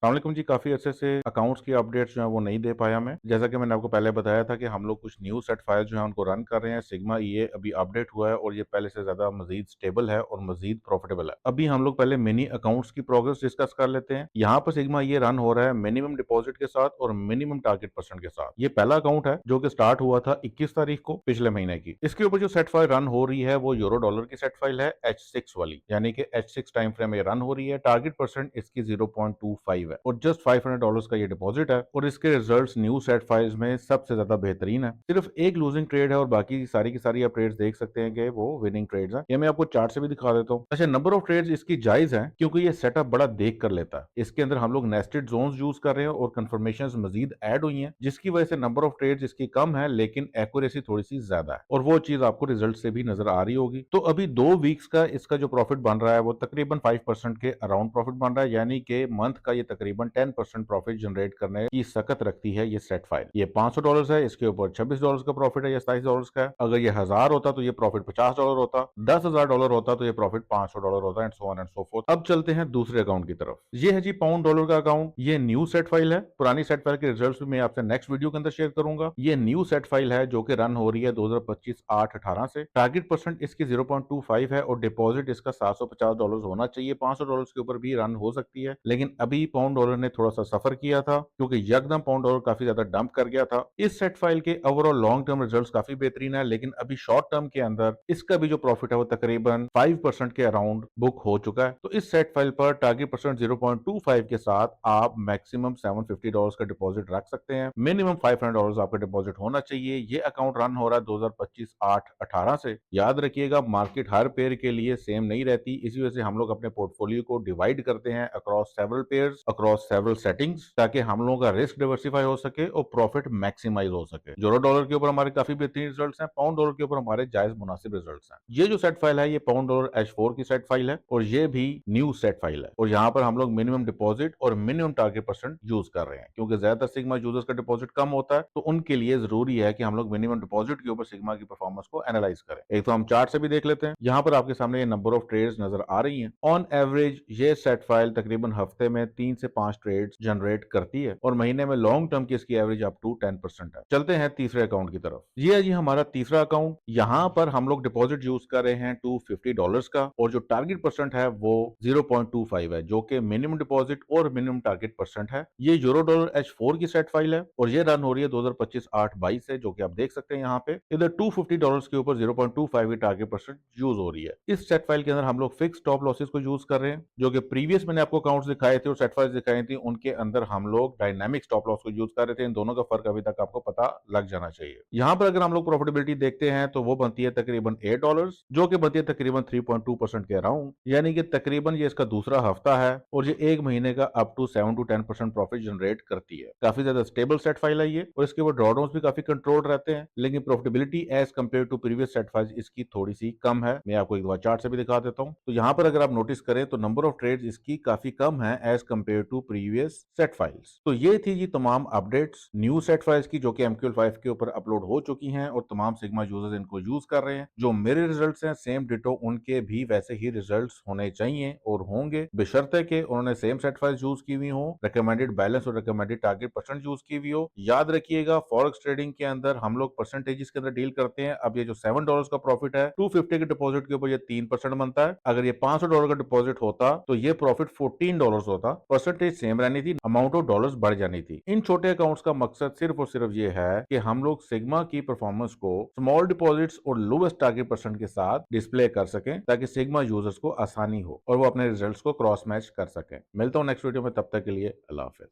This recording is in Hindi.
अस्सलामुअलैकुम जी, काफ़ी अरसे से अकाउंट्स की अपडेट्स जो है वो नहीं दे पाया मैं। जैसा कि मैंने आपको पहले बताया था कि हम लोग कुछ न्यू सेट फाइल जो है उनको रन कर रहे हैं। सिग्मा ईए अभी अपडेट हुआ है और ये पहले से ज़्यादा मज़ीद स्टेबल है और मज़ीद प्रॉफिटेबल है। अभी हम लोग पहले मिनी अकाउंट्स की प्रोग्रेस डिस्कस कर लेते हैं। यहाँ पर सिग्मा ईए रन हो रहा है मिनिमम डिपॉजिट के साथ और मिनिमम टारगेट परसेंट के साथ। ये पहला अकाउंट है जो कि स्टार्ट हुआ था 21 तारीख को पिछले महीने की। इसके ऊपर जो सेट फाइल रन हो रही है वो यूरो डॉलर की सेट फाइल है H6 वाली, यानी कि H6 टाइम फ्रेम में रन हो रही है। टारगेट परसेंट इसकी 0.25 है और जस्ट $500 का ये डिपॉजिट है और इसके रिजल्ट्स न्यू सेट फाइल्स में सबसे ज्यादा बेहतरीन है। सिर्फ एक लूजिंग ट्रेड है और बाकी सारी की सारी आप ट्रेड्स देख सकते हैं कि वो विनिंग ट्रेड्स हैं। ये मैं आपको चार्ट से भी दिखा देता हूँ। अच्छा, नंबर ऑफ ट्रेड्स इसकी जायज है क्योंकि ये सेटअप बड़ा देख कर लेता है। इसके अंदर हम लोग नेस्टेड जोन्स यूज कर रहे हैं और कंफर्मेशंस मजीद ऐड हुई हैं, जिसकी वजह से नंबर ऑफ ट्रेड्स इसकी कम है लेकिन एक्यूरेसी थोड़ी सी ज्यादा है और वो चीज आपको रिजल्ट से भी नजर आ रही होगी। तो अभी 2 वीक्स का इसका जो प्रॉफिट बन रहा है वो तकरीबन 5% के अराउंड प्रॉफिट बन रहा है, यानी कि मंथ का ये तकरीबन 10% प्रॉफिट जनरेट करने की सकत रखती है ये सेट फाइल। ये $500 है, इसके ऊपर $26 का प्रॉफिट है या $27 का है। अगर ये 1000 होता तो ये प्रॉफिट $50 होता, $10,000 होता तो ये प्रॉफिट $500 होता, and so on and so fourth. अब चलते हैं दूसरे अकाउंट की तरफ। ये है जी पाउंड डॉलर का अकाउंट। ये न्यू सेट फाइल है। पुरानी सेट फाइल के रिजल्ट भी मैं आपसे नेक्स्ट वीडियो के अंदर शेयर करूंगा। ये न्यू सेट फाइल है जो कि रन हो रही है 2025-8-18 से। टारगेट परसेंट इसकी 0.25 है और डिपॉजिट इसका $750 होना चाहिए। $500 के ऊपर भी रन हो सकती है, लेकिन अभी पाउंड डॉलर ने थोड़ा सा सफर किया था क्योंकि यकदम पाउंड डॉलर काफी ज्यादा डंप कर गया था। इस सेट फाइल के ओवरऑल लॉन्ग टर्म रिजल्ट्स काफी बेहतरीन है, लेकिन अभी शॉर्ट टर्म के अंदर इसका भी जो प्रॉफिट है वो तकरीबन 5% के अराउंड बुक हो चुका है। तो इस सेट फाइल पर टारगेट परसेंट 0.25 के साथ आप मैक्सिमम $750 का डिपॉजिट रख सकते हैं। मिनिमम $500 आपका डिपॉजिट होना चाहिए। ये अकाउंट रन हो रहा है 2025-8-18 से। याद रखिएगा, मार्केट हर पेयर के लिए सेम नहीं रहती, इसी वजह से हम लोग अपने पोर्टफोलियो को डिवाइड करते हैं across several pairs, across several settings, ताकि हम लोगों का रिस्क डिवर्सिफाई हो सके और प्रॉफिट मैक्सिमाइज हो सके। यूरो डॉलर के ऊपर हमारे काफी बेहतरीन रिजल्ट्स हैं, पाउंड डॉलर के ऊपर हमारे जायज मुनासिब रिजल्ट्स हैं। ये जो सेट फाइल है ये पाउंड डॉलर H4 की सेट फाइल है और ये भी न्यू सेट फाइल है और यहाँ पर हम लोग मिनिमम डिपॉजिट और मिनिमम टारगेट परसेंट यूज कर रहे हैं क्योंकि ज्यादातर सिग्मा यूजर्स का डिपॉजिट कम होता है, तो उनके लिए जरूरी है कि हम लोग मिनिमम डिपॉजिट के ऊपर सिग्मा की परफॉर्मेंस को एनालाइज करें। एक तो हम चार्ट से भी देख लेते हैं। यहाँ पर आपके सामने ये नंबर ऑफ ट्रेड्स नजर आ रही हैं। ऑन एवरेज ये सेट फाइल तकरीबन हफ्ते में 3 से 5 ट्रेड्स जनरेट करती है और महीने में लॉन्ग टर्म की इसकी एवरेज अप टू 10% है। चलते हैं तीसरे अकाउंट की तरफ। ये है जी हमारा तीसरा अकाउंट। यहाँ पर हम लोग डिपॉजिट यूज कर रहे हैं $250 का और जो टारगेट परसेंट है वो 0.25 है, जो कि मिनिमम डिपॉजिट और मिनिमम टारगेट परसेंट है। ये यूरो डॉलर H4 की सेट फाइल है और ये रन हो रही है 2025-8-22 से, जो कि आप देख सकते हैं यहाँ पे। इधर $250 के ऊपर 0.25 की टारगेट परसेंट यूज हो रही है। इस सेट फाइल के अंदर हम लोग फिक्स स्टॉप लॉसेस को यूज कर रहे हैं, जो कि प्रीवियस मैंने आपको अकाउंट्स दिखाए थे और सेट फाइल्स दिखाई थी, उनके अंदर हम लोग डायनामिक स्टॉप लॉस को यूज कर रहे थे। इन दोनों का फर्क अभी तक आपको पता लग जाना चाहिए। यहाँ पर अगर हम लोग प्रॉफिटेबिलिटी देखते हैं तो वो बनती है तकरीबन $8, जो कि बनती है तकरीबन 3.2% के अराउंड, यानी कि तकरीबन ये इसका दूसरा हफ्ता है और ये एक महीने का up to 7 to 10% profit generate करती है। काफी ज्यादा स्टेबल सेट फाइल है ये और इसके ऊपर ड्रॉडाउन्स भी काफी कंट्रोल रहते हैं, लेकिन profitability as compared to previous set file इसकी थोड़ी सी कम है। मैं आपको एक बार चार्ट से भी दिखा देता हूँ। तो यहाँ पर अगर आप नोटिस करें तो नंबर ऑफ ट्रेड्स इसकी काफी कम है as compared to previous set files. तो ये थी जी तमाम अपडेट्स न्यू सेट फाइल्स की, जो कि MQL5 के ऊपर अपलोड हो चुकी हैं और तमाम सिग्मा यूजर्स इनको यूज कर रहे हैं। जो मेरे रिजल्ट्स हैं सेम डिटो उनके भी वैसे ही रिजल्ट्स होने चाहिए और होंगे, बशर्ते कि उन्होंने सेम सेट फाइल्स यूज की हुई हो, रिकमेंडेड बैलेंस और रिकमेंडेड टारगेट परसेंट यूज की हुई हो। याद रखिएगा, फॉरेक्स ट्रेडिंग के अंदर हम लोग परसेंटेजेस के अंदर डील करते हैं। अब ये जो $7 का प्रॉफिट है 250 के डिपॉजिट के ऊपर ये 3% बनता है। अगर ये $500 का डिपॉजिट होता तो ये प्रॉफिट $14 होता। परसेंटेज सेम रहनी थी, अमाउंट ऑफ डॉलर्स बढ़ जानी थी। इन छोटे अकाउंट्स का मकसद सिर्फ और सिर्फ ये है कि हम लोग सिग्मा की परफॉर्मेंस को स्मॉल डिपॉजिट्स और लोएस्ट टारगेट परसेंट के साथ डिस्प्ले कर सकें, ताकि सिग्मा यूजर्स को आसानी हो और वो अपने रिजल्ट्स को क्रॉस मैच कर सकें। मिलता हूं नेक्स्ट वीडियो में, तब तक के लिए अल्लाह हाफिज।